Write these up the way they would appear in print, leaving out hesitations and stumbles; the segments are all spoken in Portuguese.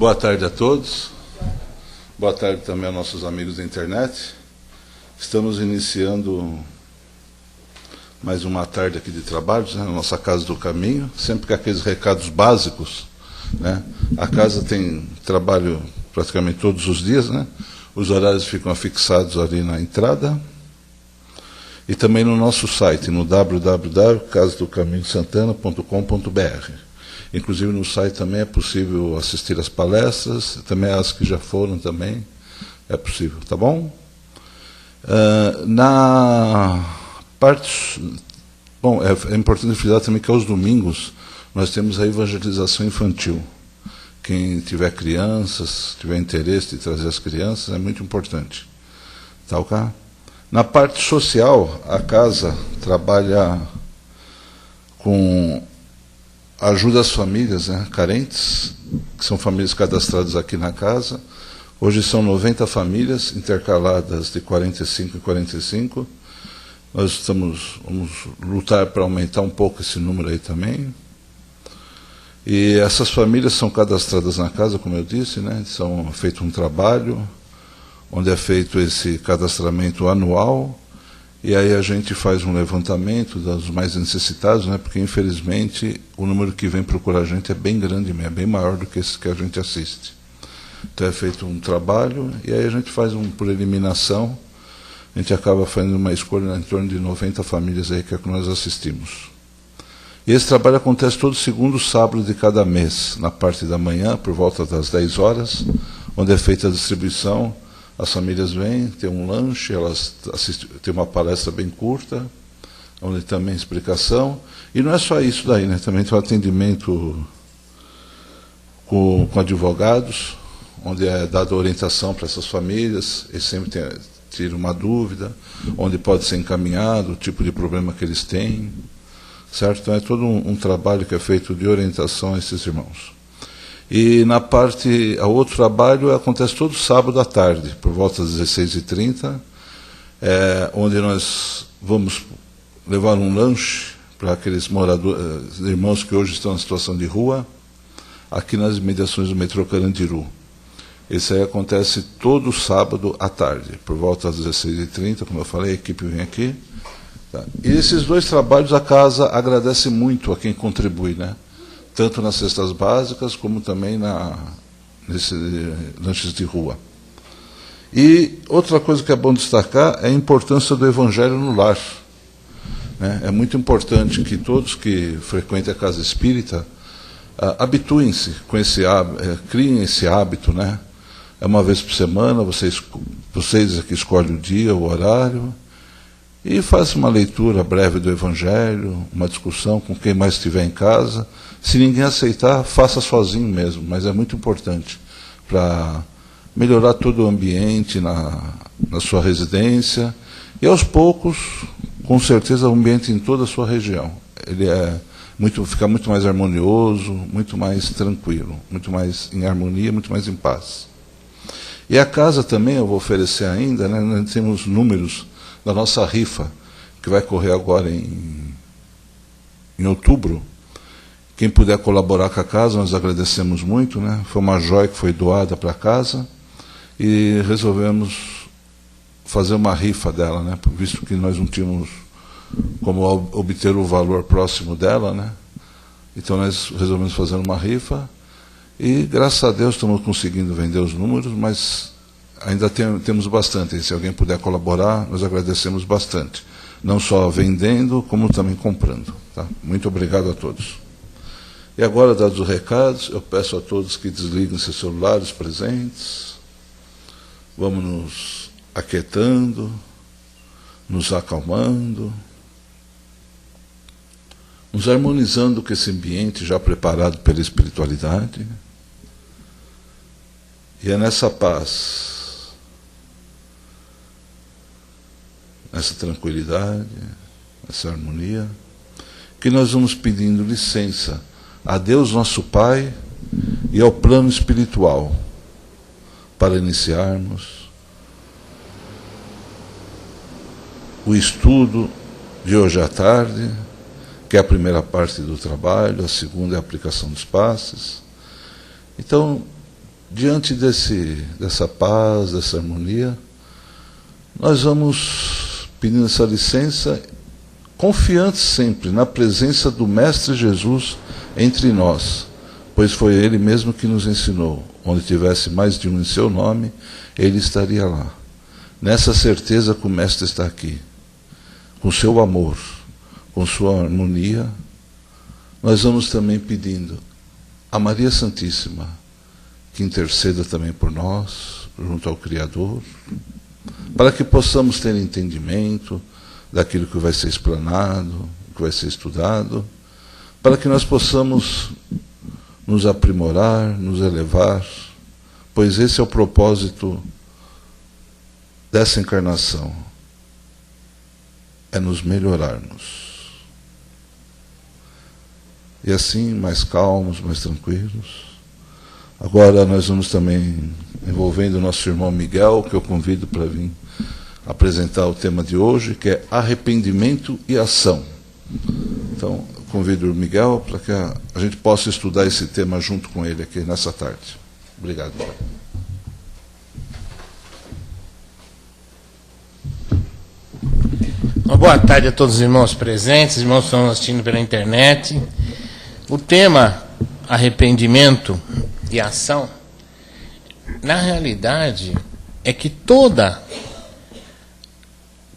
Boa tarde a todos. Boa tarde também aos nossos amigos da internet. Estamos iniciando mais uma tarde aqui de trabalhos, né, na nossa Casa do Caminho, sempre com aqueles recados básicos, né? A casa tem trabalho praticamente todos os dias, né? Os horários ficam afixados ali na entrada. E também no nosso site, no www.casadocaminhosantana.com.br. Inclusive no site também é possível assistir às palestras, também as que já foram também, é possível, tá bom? Na parte... Bom, é importante frisar também que aos domingos nós temos a evangelização infantil. Quem tiver crianças, tiver interesse de trazer as crianças, é muito importante. Tá, ok? Na parte social, a casa trabalha com ajuda às famílias, né, carentes, que são famílias cadastradas aqui na casa. Hoje são 90 famílias, intercaladas de 45 em 45. Nós vamos lutar para aumentar um pouco esse número aí também. E essas famílias são cadastradas na casa, como eu disse, né, são feito um trabalho, onde é feito esse cadastramento anual, e aí a gente faz um levantamento dos mais necessitados, né, porque infelizmente o número que vem procurar a gente é bem grande mesmo, é bem maior do que esse que a gente assiste. Então é feito um trabalho, e aí a gente faz por eliminação, a gente acaba fazendo uma escolha em torno de 90 famílias aí que é que nós assistimos. E esse trabalho acontece todo segundo sábado de cada mês, na parte da manhã, por volta das 10 horas, onde é feita a distribuição. As famílias vêm, tem um lanche, elas assistem, tem uma palestra bem curta, onde também explicação. E não é só isso daí, né? Também tem um atendimento com advogados, onde é dada orientação para essas famílias, eles sempre tiram uma dúvida, onde pode ser encaminhado, o tipo de problema que eles têm, certo? Então é todo um trabalho que é feito de orientação a esses irmãos. E na parte, o outro trabalho acontece todo sábado à tarde, por volta das 16h30, onde nós vamos levar um lanche para aqueles moradores, irmãos que hoje estão em situação de rua, aqui nas imediações do metrô Carandiru. Esse aí acontece todo sábado à tarde, por volta das 16h30, como eu falei, a equipe vem aqui. Tá? E esses dois trabalhos a casa agradece muito a quem contribui, né? Tanto nas cestas básicas, como também nesses lanches de rua. E outra coisa que é bom destacar é a importância do Evangelho no lar. Né? É muito importante que todos que frequentem a casa espírita habituem-se com esse hábito, criem esse hábito, né? É uma vez por semana, vocês aqui escolhem o dia, o horário, e façam uma leitura breve do Evangelho, uma discussão com quem mais estiver em casa. Se ninguém aceitar, faça sozinho mesmo, mas é muito importante para melhorar todo o ambiente na sua residência e, aos poucos, com certeza, o ambiente em toda a sua região. Ele fica muito mais harmonioso, muito mais tranquilo, muito mais em harmonia, muito mais em paz. E a casa também, eu vou oferecer ainda, né, nós temos números da nossa rifa, que vai correr agora em outubro. Quem puder colaborar com a casa, nós agradecemos muito, né? Foi uma joia que foi doada para a casa e resolvemos fazer uma rifa dela, né? Visto que nós não tínhamos como obter o valor próximo dela, né? Então nós resolvemos fazer uma rifa e, graças a Deus, estamos conseguindo vender os números, mas ainda temos bastante. E se alguém puder colaborar, nós agradecemos bastante. Não só vendendo, como também comprando. Tá? Muito obrigado a todos. E agora, dados os recados, eu peço a todos que desliguem seus celulares presentes. Vamos nos aquietando, nos acalmando, nos harmonizando com esse ambiente já preparado pela espiritualidade. E é nessa paz, nessa tranquilidade, nessa harmonia, que nós vamos pedindo licença a Deus nosso Pai e ao plano espiritual para iniciarmos o estudo de hoje à tarde, que é a primeira parte do trabalho, a segunda é a aplicação dos passes. Então, diante dessa paz, dessa harmonia, nós vamos pedindo essa licença, confiantes sempre na presença do Mestre Jesus entre nós, pois foi Ele mesmo que nos ensinou, onde tivesse mais de um em seu nome, Ele estaria lá. Nessa certeza que o Mestre está aqui, com seu amor, com sua harmonia, nós vamos também pedindo a Maria Santíssima, que interceda também por nós, junto ao Criador, para que possamos ter entendimento daquilo que vai ser explanado, que vai ser estudado, para que nós possamos nos aprimorar, nos elevar, pois esse é o propósito dessa encarnação, é nos melhorarmos. E assim, mais calmos, mais tranquilos. Agora nós vamos também envolvendo o nosso irmão Miguel, que eu convido para vir apresentar o tema de hoje, que é arrependimento e ação. Então, eu convido o Miguel para que a gente possa estudar esse tema junto com ele aqui nessa tarde. Obrigado, Miguel. Uma boa tarde a todos os irmãos presentes, irmãos que estão assistindo pela internet. O tema arrependimento e ação, na realidade, é que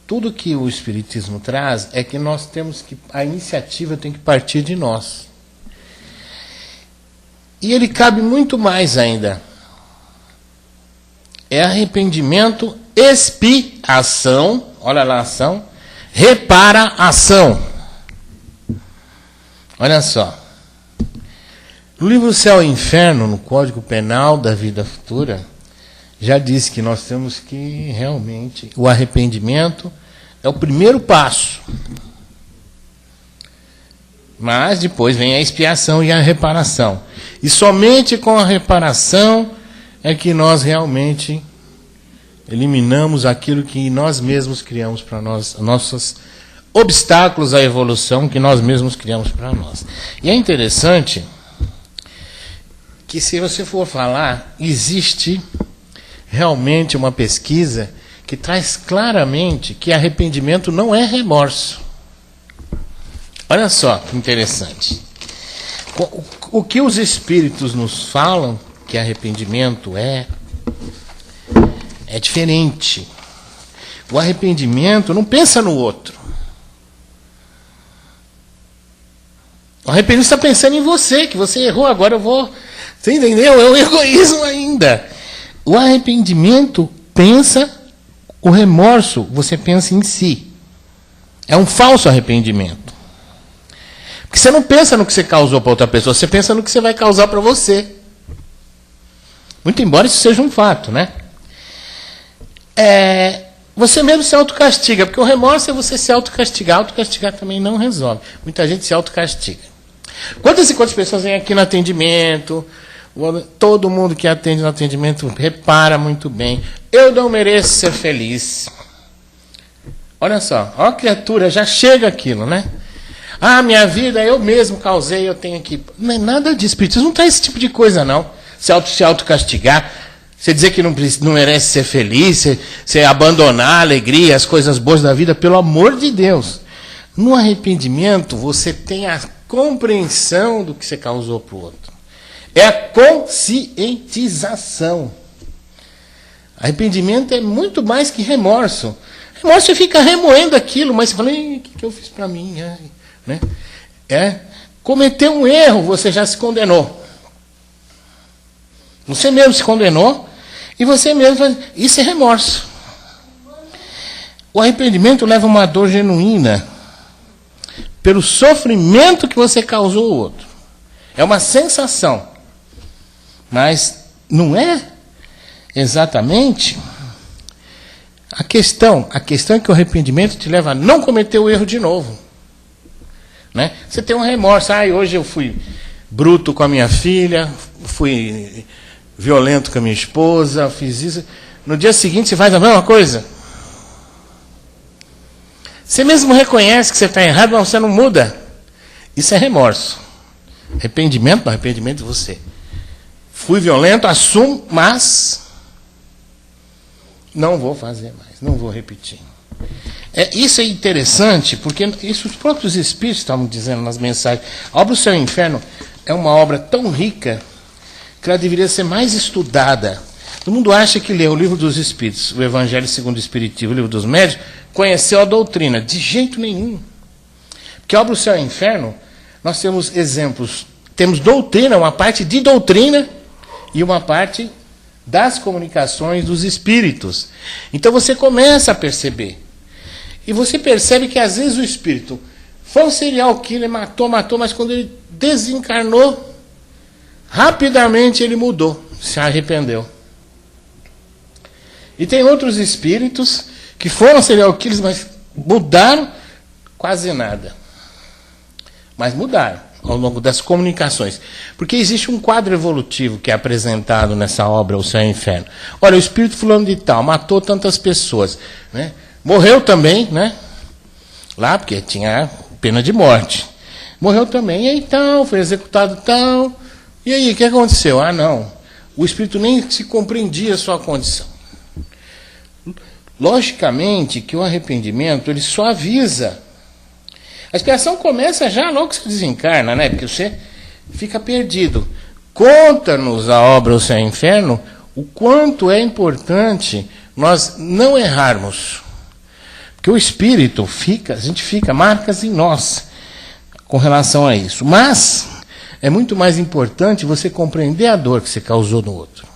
tudo que o Espiritismo traz é que nós temos que, a iniciativa tem que partir de nós. E ele cabe muito mais ainda. É arrependimento, expiação, olha lá a ação, reparação. Olha só. No livro Céu e Inferno, no Código Penal da Vida Futura, já disse que nós temos que realmente, o arrependimento é o primeiro passo. Mas depois vem a expiação e a reparação. E somente com a reparação é que nós realmente eliminamos aquilo que nós mesmos criamos para nós, nossos obstáculos à evolução que nós mesmos criamos para nós. E é interessante que, se você for falar, existe realmente uma pesquisa que traz claramente que arrependimento não é remorso. Olha só que interessante. O que os espíritos nos falam que arrependimento é diferente. O arrependimento não pensa no outro. O arrependimento está pensando em você, que você errou, agora eu vou... Você entendeu? É o egoísmo ainda. O arrependimento pensa, o remorso, você pensa em si. É um falso arrependimento. Porque você não pensa no que você causou para outra pessoa, você pensa no que você vai causar para você. Muito embora isso seja um fato, né? Você mesmo se autocastiga, porque o remorso é você se autocastigar. Autocastigar também não resolve. Muita gente se autocastiga. Quantas e quantas pessoas vêm aqui no atendimento? Todo mundo que atende no atendimento repara muito bem. Eu não mereço ser feliz. Olha só, ó, a criatura, já chega aquilo, né? Ah, minha vida eu mesmo causei, eu tenho que... Não é nada disso, espiritismo não traz esse tipo de coisa, não. Se autocastigar, você dizer que não merece ser feliz, você abandonar a alegria, as coisas boas da vida, pelo amor de Deus. No arrependimento, você tem a compreensão do que você causou para o outro. É a conscientização. Arrependimento é muito mais que remorso. Remorso você fica remoendo aquilo, mas você fala, o que eu fiz para mim? Né? Cometeu um erro, você já se condenou. Você mesmo se condenou e você mesmo faz. Isso é remorso. O arrependimento leva uma dor genuína pelo sofrimento que você causou ao outro. É uma sensação. Mas não é exatamente a questão. A questão é que o arrependimento te leva a não cometer o erro de novo. Né? Você tem um remorso. Hoje eu fui bruto com a minha filha, fui violento com a minha esposa, fiz isso. No dia seguinte você faz a mesma coisa. Você mesmo reconhece que você está errado, mas você não muda. Isso é remorso. Arrependimento, não, arrependimento de você Fui violento, assumo, mas não vou fazer mais, não vou repetir. Isso é interessante, porque isso os próprios espíritos estavam dizendo nas mensagens. A obra O Céu e o Inferno é uma obra tão rica que ela deveria ser mais estudada. Todo mundo acha que lê o Livro dos Espíritos, o Evangelho segundo o Espiritismo, o Livro dos Médiuns, conheceu a doutrina. De jeito nenhum. Porque a obra O Céu e o Inferno, nós temos exemplos. Temos doutrina, uma parte de doutrina e uma parte das comunicações dos espíritos. Então você começa a perceber. E você percebe que às vezes o espírito foi um serial killer, matou, mas quando ele desencarnou, rapidamente ele mudou, se arrependeu. E tem outros espíritos que foram serial killers, mas mudaram quase nada. Mas mudaram ao longo das comunicações. Porque existe um quadro evolutivo que é apresentado nessa obra, O Céu e o Inferno. Olha, o espírito fulano de tal matou tantas pessoas, né? Morreu também, né? Lá, porque tinha pena de morte. Morreu também, e aí tal, foi executado tal. E aí, o que aconteceu? Ah, não. O espírito nem se compreendia a sua condição. Logicamente que o arrependimento, ele só avisa. A expiação começa já logo que você desencarna, né? Porque você fica perdido. Conta-nos a obra O Céu e o Inferno o quanto é importante nós não errarmos. Porque o espírito a gente fica marcas em nós com relação a isso. Mas é muito mais importante você compreender a dor que você causou no outro.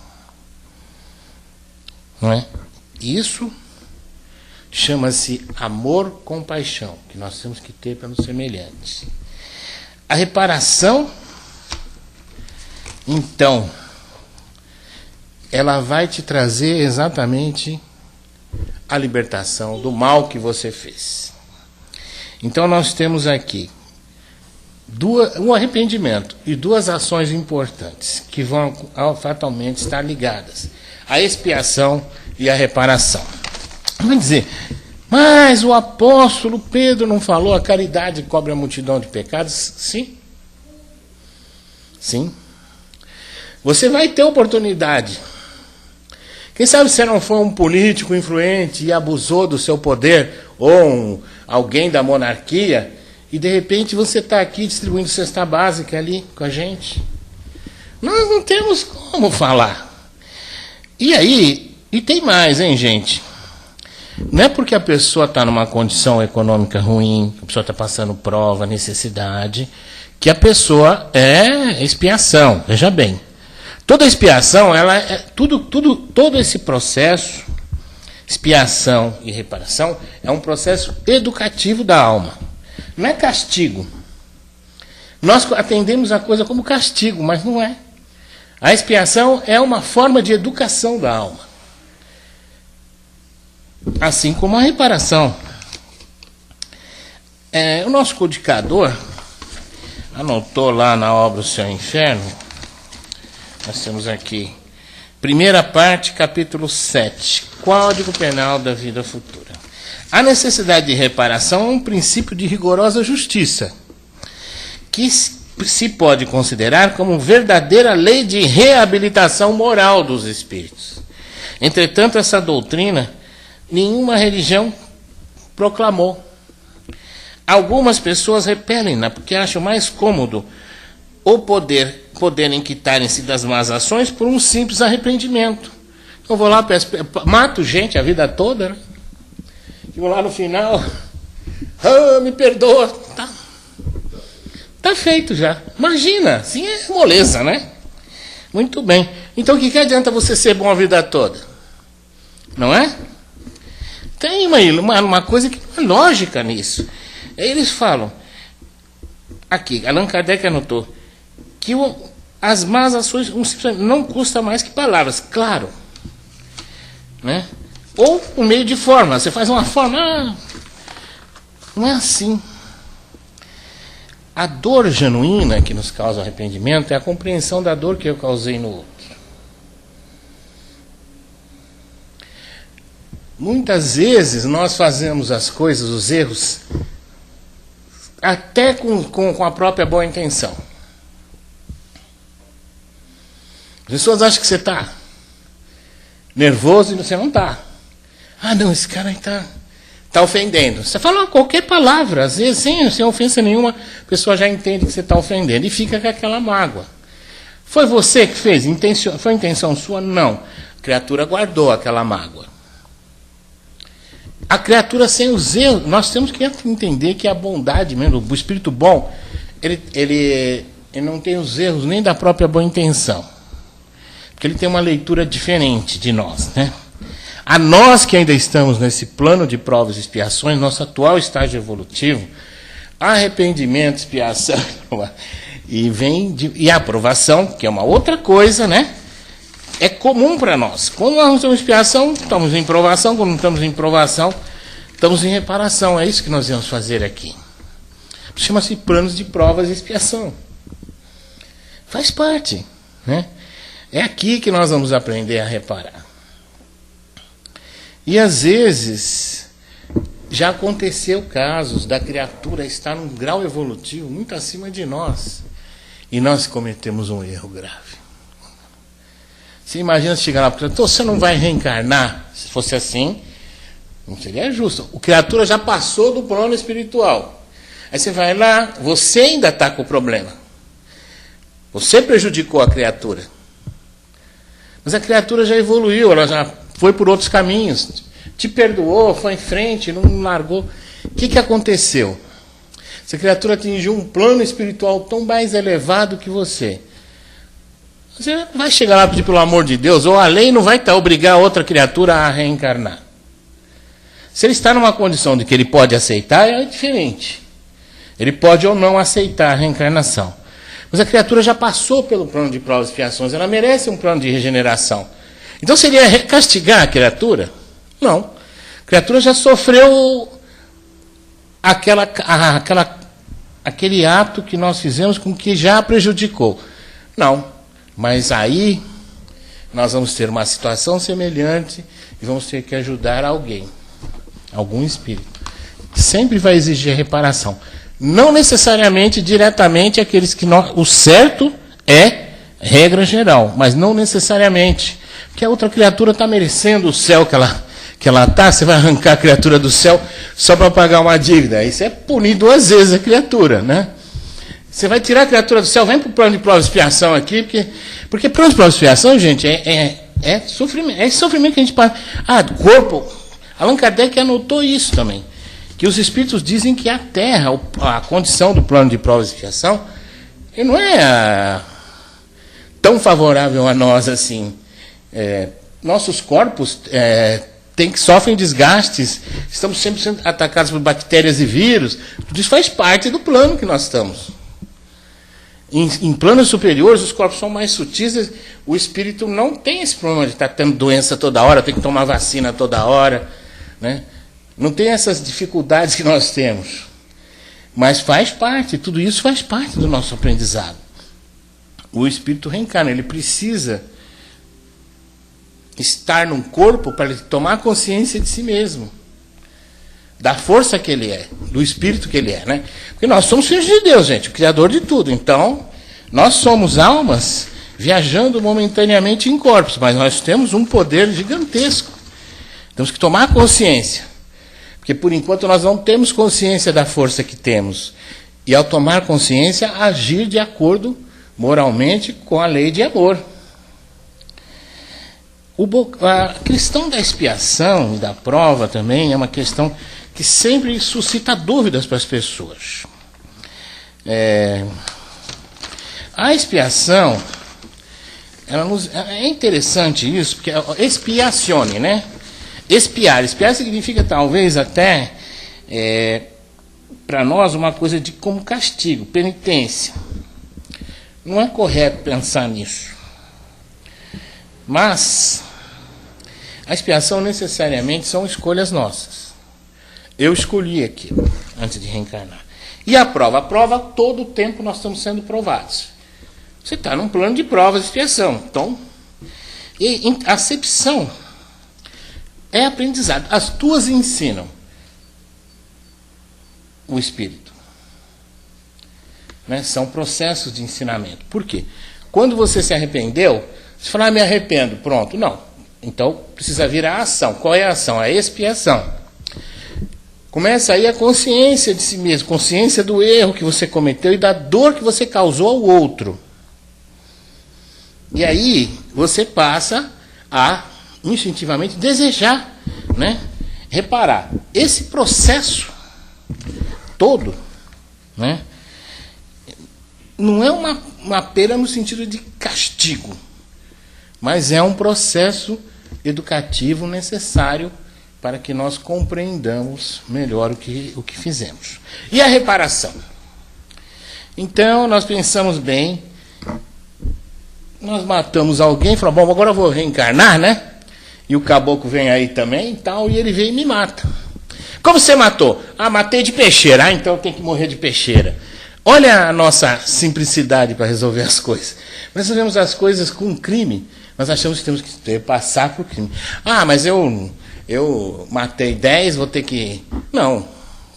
Não é? Isso chama-se amor-compaixão, que nós temos que ter pelos semelhantes. A reparação, então, ela vai te trazer exatamente a libertação do mal que você fez. Então nós temos aqui um arrependimento e duas ações importantes que vão fatalmente estar ligadas: a expiação e a reparação. Vai dizer, mas o apóstolo Pedro não falou a caridade cobre a multidão de pecados? Sim. Sim. Você vai ter oportunidade. Quem sabe você não foi um político influente e abusou do seu poder, ou alguém da monarquia, e de repente você está aqui distribuindo cesta básica ali com a gente. Nós não temos como falar. E aí, e tem mais, hein, gente? Não é porque a pessoa está numa condição econômica ruim, a pessoa está passando prova, necessidade, que a pessoa é expiação. Veja bem. Toda expiação, ela é todo esse processo, expiação e reparação, é um processo educativo da alma. Não é castigo. Nós atendemos a coisa como castigo, mas não é. A expiação é uma forma de educação da alma. Assim como a reparação. O nosso codificador anotou lá na obra O Céu e o Inferno. Nós temos aqui, primeira parte, capítulo 7, Código Penal da Vida Futura. A necessidade de reparação é um princípio de rigorosa justiça, que se pode considerar como verdadeira lei de reabilitação moral dos espíritos. Entretanto, essa doutrina nenhuma religião proclamou. Algumas pessoas repelem-na porque acham mais cômodo poderem quitarem-se das más ações por um simples arrependimento. Eu vou lá, mato gente a vida toda, né? E vou lá no final, me perdoa. Tá feito já. Imagina, assim é moleza, né? Muito bem. Então o que adianta você ser bom a vida toda? Não é? Tem uma coisa que não é lógica nisso. Eles falam, aqui, Allan Kardec anotou, que as más ações não custam mais que palavras, claro. Né? Ou um meio de forma, você faz uma forma, não é assim. A dor genuína que nos causa arrependimento é a compreensão da dor que eu causei no outro. Muitas vezes nós fazemos as coisas, os erros, até com a própria boa intenção. As pessoas acham que você está nervoso e você não está. Ah, não, esse cara aí está ofendendo. Você fala qualquer palavra, às vezes, sem ofensa nenhuma, a pessoa já entende que você está ofendendo e fica com aquela mágoa. Foi você que fez? Foi intenção sua? Não. A criatura guardou aquela mágoa. A criatura sem os erros, nós temos que entender que a bondade mesmo, o espírito bom, ele não tem os erros nem da própria boa intenção. Porque ele tem uma leitura diferente de nós, né? A nós que ainda estamos nesse plano de provas e expiações, nosso atual estágio evolutivo, arrependimento, expiação e aprovação, que é uma outra coisa, né? É comum para nós. Quando nós estamos em expiação, estamos em provação. Quando não estamos em provação, estamos em reparação. É isso que nós vamos fazer aqui. Chama-se planos de provas e expiação. Faz parte, né? É aqui que nós vamos aprender a reparar. E às vezes já aconteceu casos da criatura estar num grau evolutivo muito acima de nós e nós cometemos um erro grave. Você imagina se chegar lá, porque você não vai reencarnar? Se fosse assim, não seria justo. O criatura já passou do plano espiritual. Aí você vai lá, você ainda está com o problema. Você prejudicou a criatura. Mas a criatura já evoluiu, ela já foi por outros caminhos, te perdoou, foi em frente, não largou. O que aconteceu? Essa criatura atingiu um plano espiritual tão mais elevado que você. Você vai chegar lá e pedir pelo amor de Deus, ou a lei não vai obrigar outra criatura a reencarnar. Se ele está numa condição de que ele pode aceitar, é diferente. Ele pode ou não aceitar a reencarnação. Mas a criatura já passou pelo plano de provas e expiações, ela merece um plano de regeneração. Então seria castigar a criatura? Não. A criatura já sofreu aquele ato que nós fizemos com que já a prejudicou. Não. Mas aí nós vamos ter uma situação semelhante e vamos ter que ajudar alguém, algum espírito. Sempre vai exigir reparação. Não necessariamente diretamente aqueles que o certo é regra geral, mas não necessariamente. Porque a outra criatura está merecendo o céu que ela está, você vai arrancar a criatura do céu só para pagar uma dívida. Aí você é punido 2 vezes a criatura, né? Você vai tirar a criatura do céu, vem para o plano de prova e expiação aqui, porque plano de prova e expiação, gente, é sofrimento. É esse sofrimento que a gente passa. Do corpo. Allan Kardec anotou isso também. Que os espíritos dizem que a Terra, a condição do plano de prova e expiação, não é tão favorável a nós assim. Nossos corpos sofrem desgastes, estamos sempre sendo atacados por bactérias e vírus. Tudo isso faz parte do plano que nós estamos. Em planos superiores, os corpos são mais sutis, o espírito não tem esse problema de estar tendo doença toda hora, tem que tomar vacina toda hora, né? Não tem essas dificuldades que nós temos. Mas faz parte, tudo isso faz parte do nosso aprendizado. O espírito reencarna, ele precisa estar num corpo para ele tomar consciência de si mesmo. Da força que ele é, do espírito que ele é, né? Porque nós somos filhos de Deus, gente, o Criador de tudo. Então, nós somos almas viajando momentaneamente em corpos, mas nós temos um poder gigantesco. Temos que tomar consciência. Porque, por enquanto, nós não temos consciência da força que temos. E, ao tomar consciência, agir de acordo, moralmente, com a lei de amor. A questão da expiação e da prova também é uma questão que sempre suscita dúvidas para as pessoas. A expiação, é interessante isso, porque expiacione, né? Expiar significa talvez até, para nós, uma coisa como castigo, penitência. Não é correto pensar nisso. Mas a expiação necessariamente são escolhas nossas. Eu escolhi aquilo antes de reencarnar. E a prova, todo o tempo nós estamos sendo provados. Você está num plano de provas e expiação. Então, a acepção é aprendizado. As tuas ensinam o espírito. Né? São processos de ensinamento. Por quê? Quando você se arrependeu, Você fala, me arrependo, pronto. Não. Então, precisa vir a ação. Qual é a ação? A expiação. Começa aí a consciência de si mesmo, consciência do erro que você cometeu e da dor que você causou ao outro. E aí, você passa a, instintivamente, desejar, né? Reparar. Esse processo todo, né? Não é uma pena no sentido de castigo, mas é um processo educativo necessário para que nós compreendamos melhor o que fizemos. E a reparação? Então, nós pensamos bem, nós matamos alguém, falamos, bom, agora eu vou reencarnar, né? E o caboclo vem aí também e tal, e ele vem e me mata. Como você matou? Ah, matei de peixeira. Ah, então eu tenho que morrer de peixeira. Olha a nossa simplicidade para resolver as coisas. Nós resolvemos as coisas com um crime, nós achamos que temos que passar por crime. Ah, mas eu matei 10, vou ter que... Não,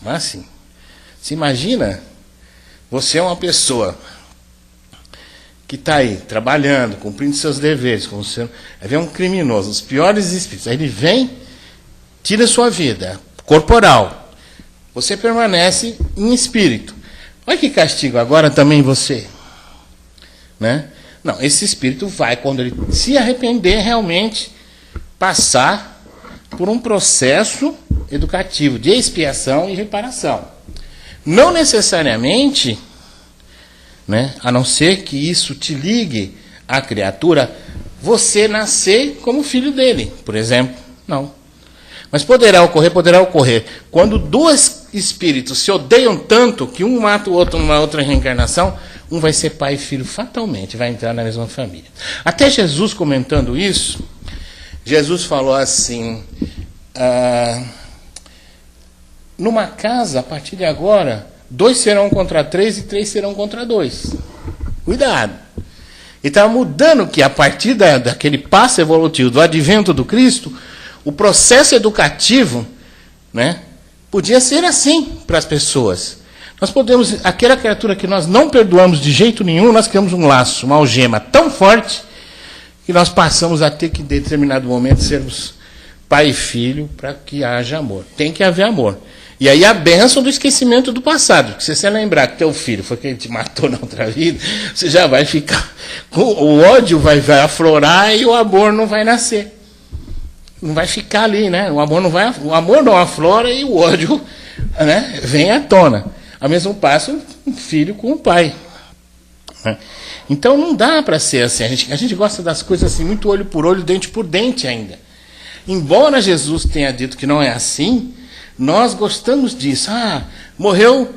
não é assim. Se imagina, você é uma pessoa que está aí, trabalhando, cumprindo seus deveres, como você... Aí vem um criminoso, os piores espíritos. Aí ele vem, tira sua vida corporal. Você permanece em espírito. Olha que castigo, agora também você. Né? Não, esse espírito vai, quando ele se arrepender, realmente passar por um processo educativo de expiação e reparação. Não necessariamente, né, a não ser que isso te ligue à criatura, você nascer como filho dele, por exemplo. Não. Mas poderá ocorrer. Quando dois espíritos se odeiam tanto que um mata o outro numa outra reencarnação, um vai ser pai e filho fatalmente, vai entrar na mesma família. Até Jesus comentando isso, Jesus falou assim, numa casa, a partir de agora, 2 serão contra 3 e 3 serão contra 2. Cuidado. E estava mudando que a partir daquele passo evolutivo, do advento do Cristo, o processo educativo, né, podia ser assim para as pessoas. Nós podemos, aquela criatura que nós não perdoamos de jeito nenhum, nós criamos um laço, uma algema tão forte, que nós passamos a ter que, em determinado momento, sermos pai e filho para que haja amor. Tem que haver amor. E aí a bênção do esquecimento do passado. Se você lembrar que teu filho foi quem te matou na outra vida, você já vai ficar... O ódio vai aflorar e o amor não vai nascer. Não vai ficar ali, né? O amor não aflora e o ódio, né, vem à tona. Ao mesmo passo, um filho com o pai. Né? Então não dá para ser assim. A gente gosta das coisas assim, muito olho por olho, dente por dente ainda. Embora Jesus tenha dito que não é assim, nós gostamos disso. Ah, morreu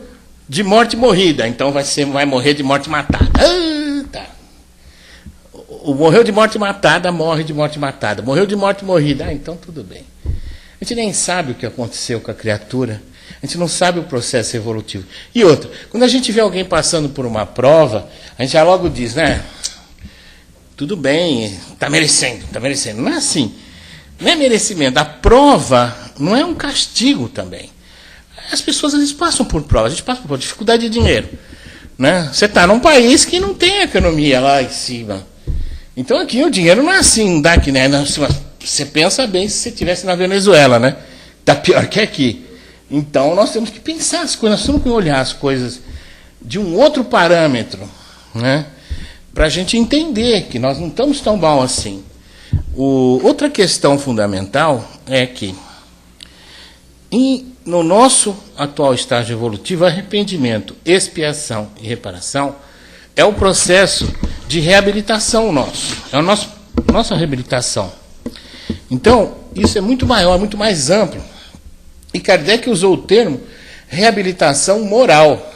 de morte morrida, então vai morrer de morte matada. Ah, tá. O morreu de morte matada, morre de morte matada. Morreu de morte morrida, então tudo bem. A gente nem sabe o que aconteceu com a criatura. A gente não sabe o processo evolutivo. E outra, quando a gente vê alguém passando por uma prova, a gente já logo diz, né? Tudo bem, está merecendo, está merecendo. Não é assim. Não é merecimento. A prova não é um castigo também. As pessoas às vezes passam por prova. A gente passa por dificuldade de dinheiro. Né? Você está num país que não tem economia lá em cima. Então aqui o dinheiro não é assim, não dá aqui, né? Você pensa bem se você estivesse na Venezuela, né? Está pior que aqui. Então nós temos que pensar as coisas, nós temos que olhar as coisas de um outro parâmetro, né? Para a gente entender que nós não estamos tão mal assim. Outra questão fundamental é que no nosso atual estágio evolutivo, arrependimento, expiação e reparação é o processo de reabilitação nosso. É a nossa reabilitação. Então, isso é muito maior, muito mais amplo. E Kardec usou o termo reabilitação moral.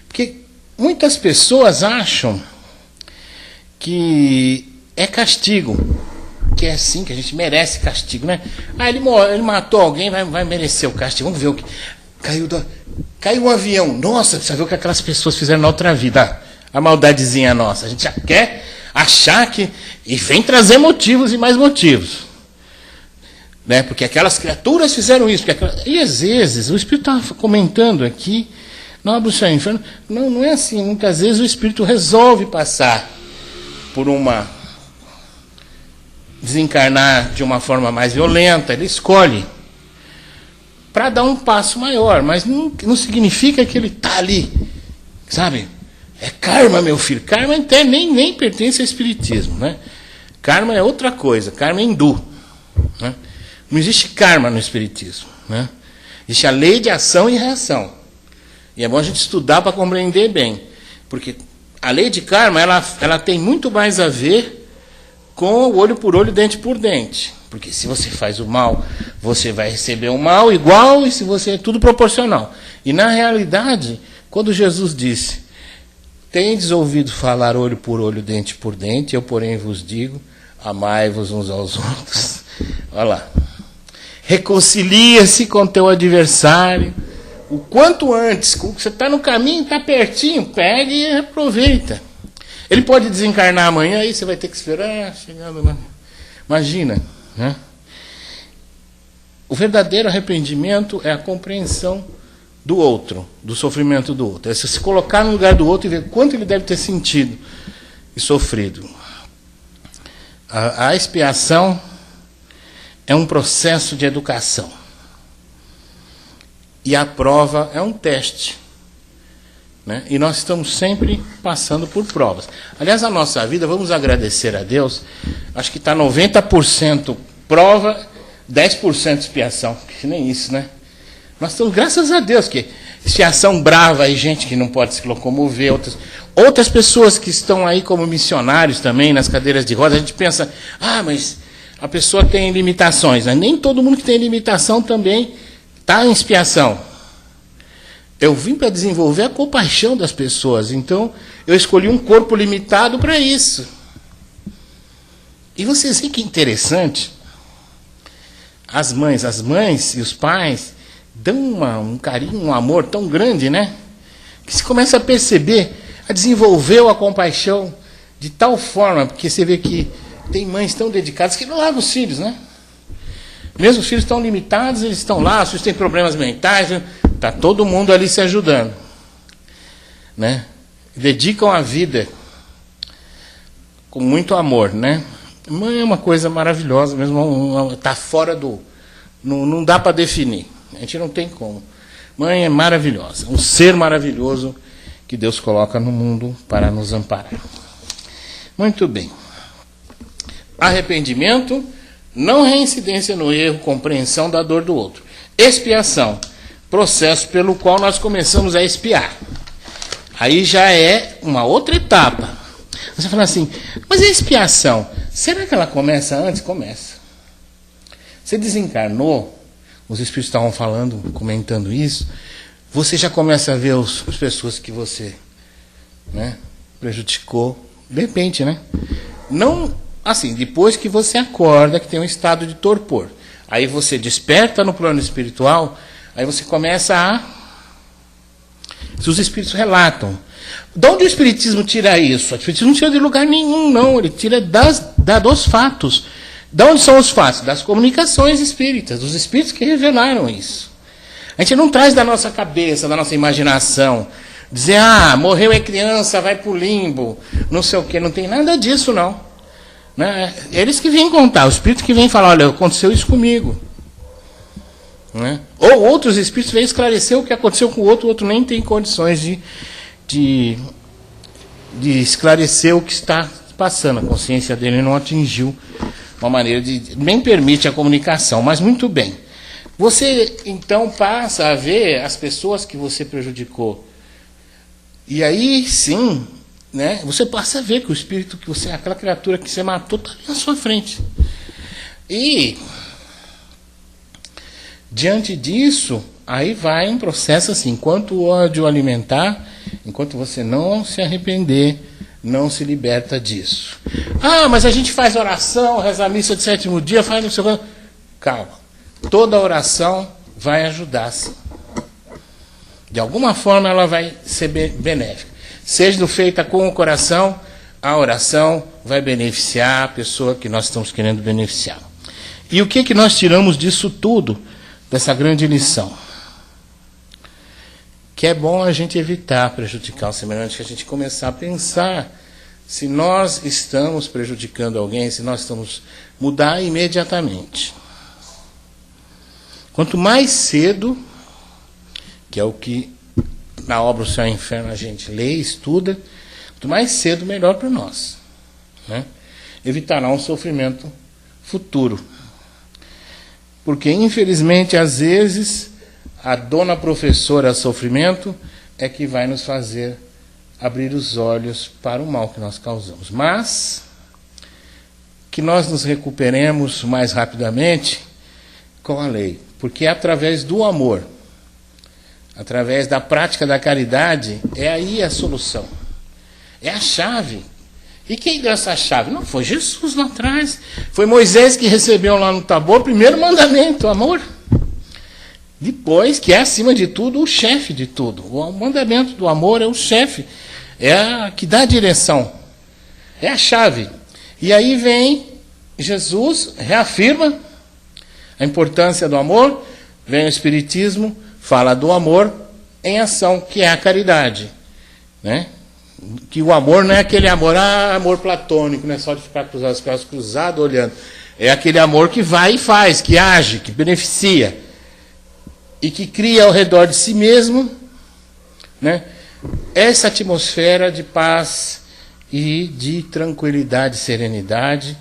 Porque muitas pessoas acham que é castigo. Que é assim, que a gente merece castigo, né? Ah, ele matou alguém, vai merecer o castigo. Vamos ver o que... Caiu um avião. Nossa, precisa ver o que aquelas pessoas fizeram na outra vida. A maldadezinha nossa. A gente já quer achar que... E vem trazer motivos e mais motivos. Né? Porque aquelas criaturas fizeram isso. E às vezes, o Espírito estava comentando aqui, não é bruxa inferno. Não é assim. Muitas vezes o Espírito resolve passar por uma desencarnar de uma forma mais violenta, ele escolhe para dar um passo maior, mas não significa que ele está ali, sabe? É karma, meu filho. Karma até nem pertence ao espiritismo, né? Karma é outra coisa, karma é hindu, né? Não existe karma no espiritismo, né? Existe a lei de ação e reação. E é bom a gente estudar para compreender bem, porque a lei de karma ela tem muito mais a ver com o olho por olho, dente por dente. Porque se você faz o mal, você vai receber o mal igual, e se você é tudo proporcional. E na realidade, quando Jesus disse: tendes ouvido falar olho por olho, dente por dente, eu porém vos digo, amai-vos uns aos outros. Olha lá. Reconcilia-se com teu adversário o quanto antes. Você está no caminho, está pertinho, pega e aproveita. Ele pode desencarnar amanhã, aí você vai ter que esperar, chegando lá. Imagina, né? O verdadeiro arrependimento é a compreensão do outro, do sofrimento do outro. É se colocar no lugar do outro e ver quanto ele deve ter sentido e sofrido. A expiação é um processo de educação. E a prova é um teste. Né? E nós estamos sempre passando por provas. Aliás, a nossa vida, vamos agradecer a Deus, acho que está 90% prova, 10% expiação. Que nem isso, né? Nós estamos, graças a Deus, que expiação brava e gente que não pode se locomover, outras pessoas que estão aí como missionários também, nas cadeiras de rodas, a gente pensa, mas a pessoa tem limitações. Né? Nem todo mundo que tem limitação também está em expiação. Eu vim para desenvolver a compaixão das pessoas, então eu escolhi um corpo limitado para isso. E vocês veem que interessante? As mães e os pais dão um carinho, um amor tão grande, né? Que se começa a perceber, a desenvolver a compaixão de tal forma, porque você vê que tem mães tão dedicadas que não largam os filhos, né? Mesmo os filhos estão limitados, eles estão lá, os filhos têm problemas mentais, está todo mundo ali se ajudando. Né? Dedicam a vida com muito amor. Né? Mãe é uma coisa maravilhosa, mesmo está fora do... Não dá para definir. A gente não tem como. Mãe é maravilhosa, um ser maravilhoso que Deus coloca no mundo para nos amparar. Muito bem. Arrependimento, não reincidência no erro, compreensão da dor do outro. Expiação, processo pelo qual nós começamos a expiar. Aí já é uma outra etapa. Você fala assim, mas a expiação, será que ela começa antes? Começa. Você desencarnou, os espíritos estavam falando, comentando isso, você já começa a ver as pessoas que você, né, prejudicou, de repente, né? Não, assim, depois que você acorda, que tem um estado de torpor. Aí você desperta no plano espiritual, aí você começa a... Os espíritos relatam. De onde o espiritismo tira isso? O espiritismo não tira de lugar nenhum, não. Ele tira dos fatos. De onde são os fatos? Das comunicações espíritas, dos espíritos que revelaram isso. A gente não traz da nossa cabeça, da nossa imaginação. Dizer, morreu é criança, vai para o limbo, não sei o quê. Não tem nada disso, não. Né? Eles que vêm contar, o espírito que vem falar, olha, aconteceu isso comigo. Né? Ou outros espíritos vêm esclarecer o que aconteceu com o outro nem tem condições de esclarecer o que está passando. A consciência dele não atingiu uma maneira de... nem permite a comunicação, mas muito bem. Você, então, passa a ver as pessoas que você prejudicou. E aí, sim, né, você passa a ver que o espírito que você... aquela criatura que você matou está ali na sua frente. E... diante disso, aí vai um processo assim, enquanto o ódio alimentar, enquanto você não se arrepender, não se liberta disso. Mas a gente faz oração, reza a missa de 7º dia, faz não sei o que. Calma. Toda oração vai ajudar, sim. De alguma forma ela vai ser benéfica. Seja feita com o coração, a oração vai beneficiar a pessoa que nós estamos querendo beneficiar. E o que nós tiramos disso tudo? Dessa grande lição, que é bom a gente evitar prejudicar o semelhante, que a gente começar a pensar se nós estamos prejudicando alguém, se nós estamos mudar imediatamente. Quanto mais cedo, que é o que na obra O Céu e o Inferno a gente lê, estuda, quanto mais cedo, melhor para nós, né? Evitará um sofrimento futuro. Porque, infelizmente, às vezes, a dona professora sofrimento é que vai nos fazer abrir os olhos para o mal que nós causamos. Mas que nós nos recuperemos mais rapidamente com a lei. Porque é através do amor, através da prática da caridade, é aí a solução. É a chave. E quem deu essa chave? Não foi Jesus lá atrás. Foi Moisés que recebeu lá no Tabor o primeiro mandamento, o amor. Depois, que é acima de tudo, o chefe de tudo. O mandamento do amor é o chefe. É a que dá a direção. É a chave. E aí vem Jesus, reafirma a importância do amor. Vem o Espiritismo, fala do amor em ação, que é a caridade, né? Que o amor não é aquele amor, amor platônico, não é só de ficar com os braços cruzados olhando. É aquele amor que vai e faz, que age, que beneficia. E que cria ao redor de si mesmo, né, essa atmosfera de paz e de tranquilidade, serenidade,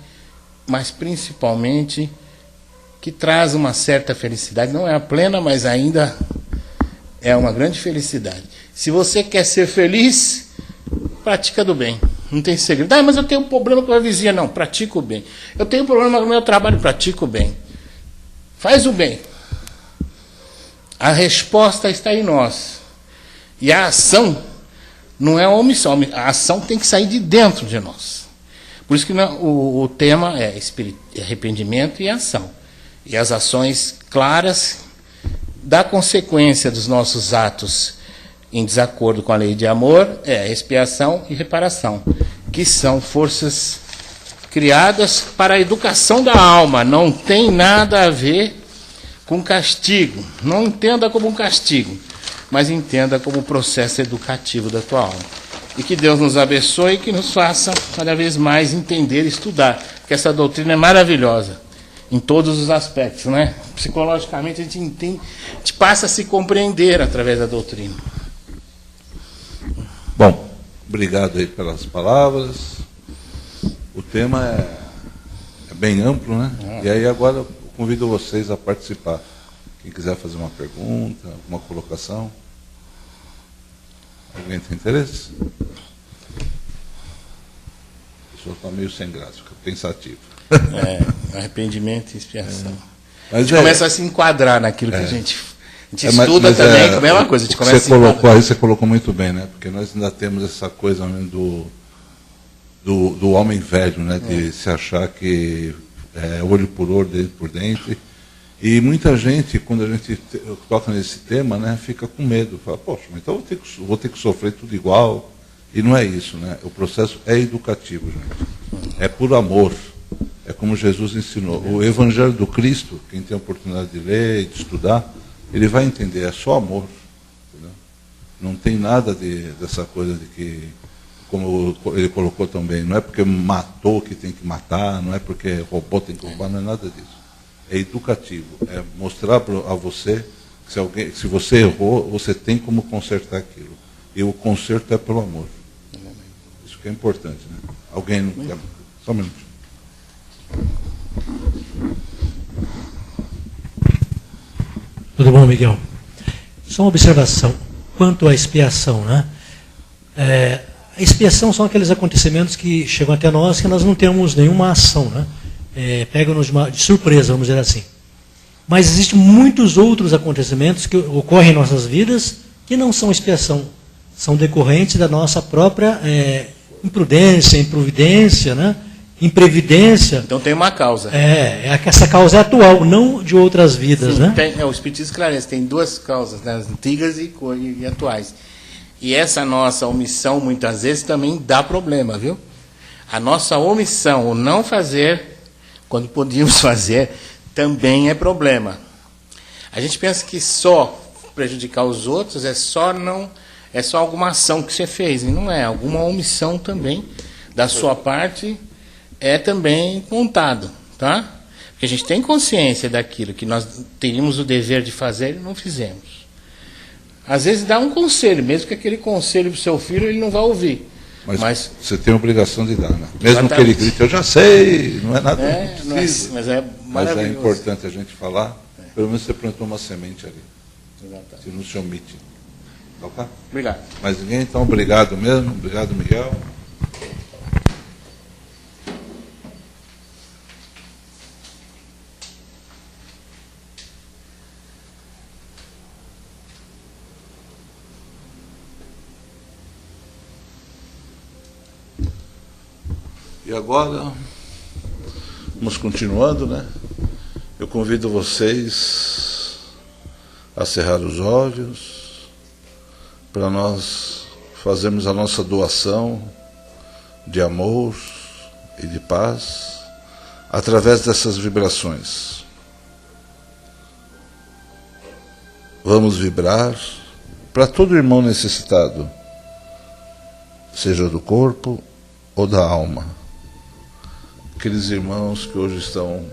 mas principalmente que traz uma certa felicidade. Não é a plena, mas ainda é uma grande felicidade. Se você quer ser feliz, pratica do bem. Não tem segredo. Ah, mas eu tenho um problema com a vizinha. Não, pratica o bem. Eu tenho um problema no meu trabalho, pratica o bem. Faz o bem. A resposta está em nós. E a ação não é a omissão. A ação tem que sair de dentro de nós. Por isso que o tema é arrependimento e ação. E as ações claras da consequência dos nossos atos em desacordo com a lei de amor é expiação e reparação, que são forças criadas para a educação da alma. Não tem nada a ver com castigo. Não entenda como um castigo, mas entenda como um processo educativo da tua alma. E que Deus nos abençoe e que nos faça cada vez mais entender e estudar, porque essa doutrina é maravilhosa em todos os aspectos, né? Psicologicamente a gente entende, a gente passa a se compreender através da doutrina. Bom, obrigado aí pelas palavras. O tema é bem amplo, né? E aí agora eu convido vocês a participar. Quem quiser fazer uma pergunta, uma colocação. Alguém tem interesse? A pessoa está meio sem graça, fica pensativa. Arrependimento e expiação. Mas a gente começa a se enquadrar naquilo que a gente estuda mas também, a mesma coisa. A gente começa você colocou muito bem, né? Porque nós ainda temos essa coisa do homem velho, né? De se achar que é olho por olho, dente por dente. E muita gente, quando a gente toca nesse tema, né, fica com medo. Fala, poxa, mas então eu vou ter que sofrer tudo igual. E não é isso, né? O processo é educativo, gente. É por amor. É como Jesus ensinou. O Evangelho do Cristo, quem tem a oportunidade de ler e de estudar, ele vai entender, é só amor. Entendeu? Não tem nada dessa coisa de que, como ele colocou também, não é porque matou que tem que matar, não é porque roubou tem que roubar, não é nada disso. É educativo, é mostrar a você que se você errou, você tem como consertar aquilo. E o conserto é pelo amor. Isso que é importante, né? Alguém não quer... Só um minuto. Tudo bom, Miguel? Só uma observação quanto à expiação, né? A expiação são aqueles acontecimentos que chegam até nós que nós não temos nenhuma ação, né? Pegam-nos de surpresa, vamos dizer assim. Mas existem muitos outros acontecimentos que ocorrem em nossas vidas que não são expiação, são decorrentes da nossa própria imprudência, improvidência, né? Imprevidência. Então tem uma causa. Essa causa é atual, não de outras vidas. Sim, né? O Espiritismo esclarece, tem duas causas, né? Antigas e atuais. E essa nossa omissão, muitas vezes, também dá problema, viu? A nossa omissão, o não fazer, quando podíamos fazer, também é problema. A gente pensa que só prejudicar os outros é só alguma ação que você fez, e não é, alguma omissão também da sua parte é também contado, tá? Porque a gente tem consciência daquilo que nós teríamos o dever de fazer e não fizemos. Às vezes dá um conselho, mesmo que aquele conselho para o seu filho ele não vai ouvir. Mas você tem a obrigação de dar, né? Mesmo exatamente. que ele grite, eu já sei, não é nada preciso. Mas é maravilhoso. Mas é importante a gente falar, pelo menos você plantou uma semente ali. Exatamente. Se não se omite. Ok? Obrigado. Mas ninguém, então, obrigado mesmo. Obrigado, Miguel. E agora, vamos continuando, né? Eu convido vocês a cerrar os olhos para nós fazermos a nossa doação de amor e de paz através dessas vibrações. Vamos vibrar para todo irmão necessitado, seja do corpo ou da alma. Aqueles irmãos que hoje estão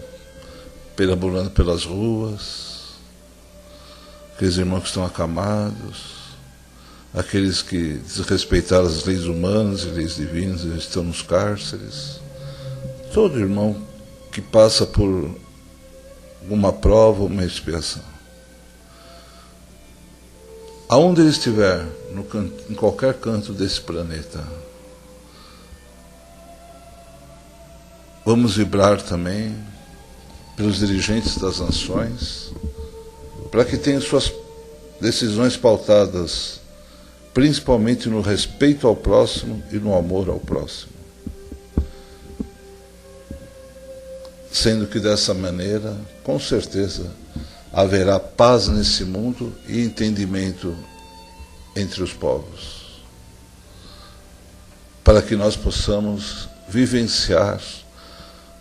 perambulando pelas ruas, aqueles irmãos que estão acamados, aqueles que desrespeitaram as leis humanas e leis divinas e estão nos cárceres, todo irmão que passa por uma prova ou uma expiação. Aonde ele estiver, em qualquer canto desse planeta, vamos vibrar também pelos dirigentes das nações, para que tenham suas decisões pautadas principalmente no respeito ao próximo e no amor ao próximo. Sendo que dessa maneira, com certeza, haverá paz nesse mundo e entendimento entre os povos, para que nós possamos vivenciar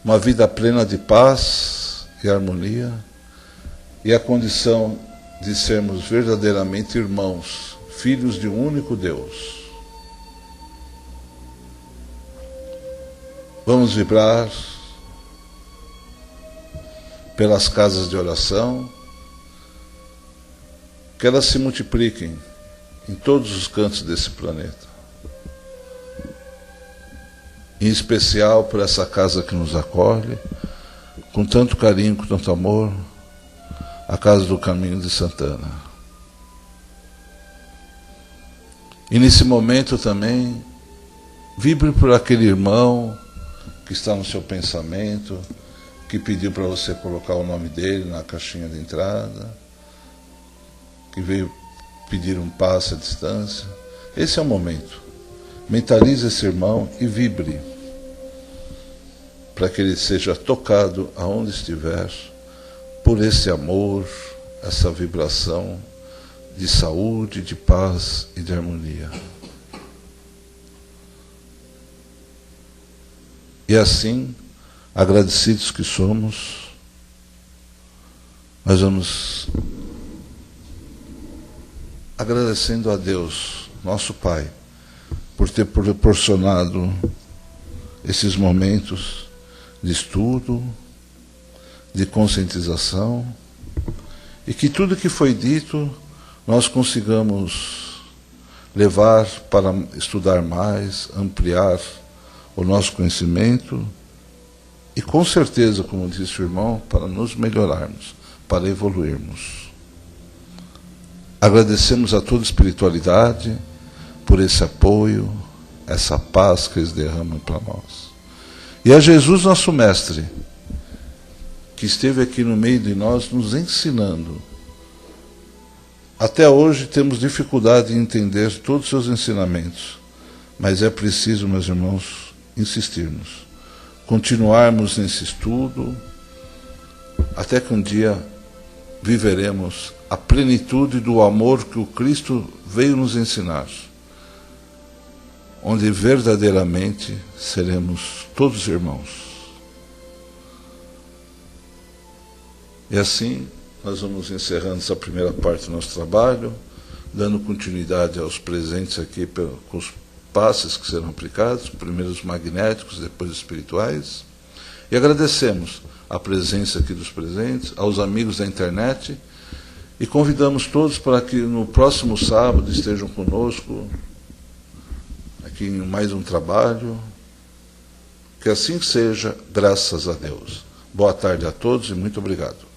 uma vida plena de paz e harmonia, e a condição de sermos verdadeiramente irmãos, filhos de um único Deus. Vamos vibrar pelas casas de oração, que elas se multipliquem em todos os cantos desse planeta. Em especial por essa casa que nos acolhe, com tanto carinho, com tanto amor, a Casa do Caminho de Santana. E nesse momento também, vibre por aquele irmão que está no seu pensamento, que pediu para você colocar o nome dele na caixinha de entrada, que veio pedir um passe à distância. Esse é o momento. Mentalize esse irmão e vibre, para que ele seja tocado aonde estiver, por esse amor, essa vibração de saúde, de paz e de harmonia. E assim, agradecidos que somos, nós vamos agradecendo a Deus, nosso Pai, por ter proporcionado esses momentos de estudo, de conscientização, e que tudo que foi dito nós consigamos levar para estudar mais, ampliar o nosso conhecimento e, com certeza, como disse o irmão, para nos melhorarmos, para evoluirmos. Agradecemos a toda a espiritualidade por esse apoio, essa paz que eles derramam para nós. E a Jesus, nosso Mestre, que esteve aqui no meio de nós nos ensinando. Até hoje temos dificuldade em entender todos os seus ensinamentos, mas é preciso, meus irmãos, insistirmos, continuarmos nesse estudo, até que um dia viveremos a plenitude do amor que o Cristo veio nos ensinar, onde verdadeiramente seremos todos irmãos. E assim, nós vamos encerrando essa primeira parte do nosso trabalho, dando continuidade aos presentes aqui com os passes que serão aplicados, primeiro os magnéticos, depois os espirituais. E agradecemos a presença aqui dos presentes, aos amigos da internet, e convidamos todos para que no próximo sábado estejam conosco, aqui em mais um trabalho. Que assim seja, graças a Deus. Boa tarde a todos e muito obrigado.